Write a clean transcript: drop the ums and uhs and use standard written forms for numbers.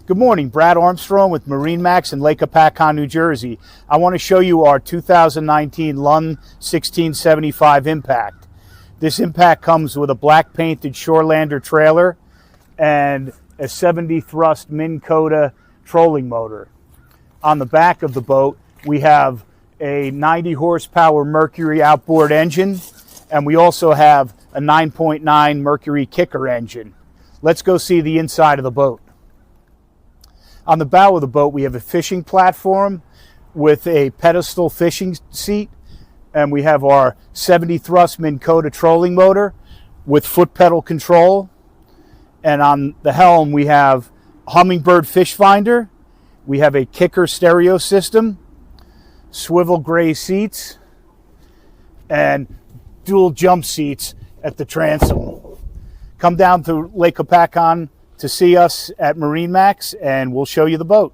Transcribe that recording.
Good morning, Brad Armstrong with MarineMax in Lake Hopatcong, New Jersey. I want to show you our 2019 Lund 1675 Impact. This Impact comes with a black painted Shorelander trailer and a 70 thrust Minn Kota trolling motor. On the back of the boat, we have a 90 horsepower Mercury outboard engine, and we also have a 9.9 Mercury kicker engine. Let's go see the inside of the boat. On the bow of the boat, we have a fishing platform with a pedestal fishing seat, and we have our 70 thrust Minn Kota trolling motor with foot pedal control. And on the helm, we have Humminbird fish finder. We have a kicker stereo system, swivel gray seats, and dual jump seats at the transom. Come down to Lake Hopatcong to see us at MarineMax, and we'll show you the boat.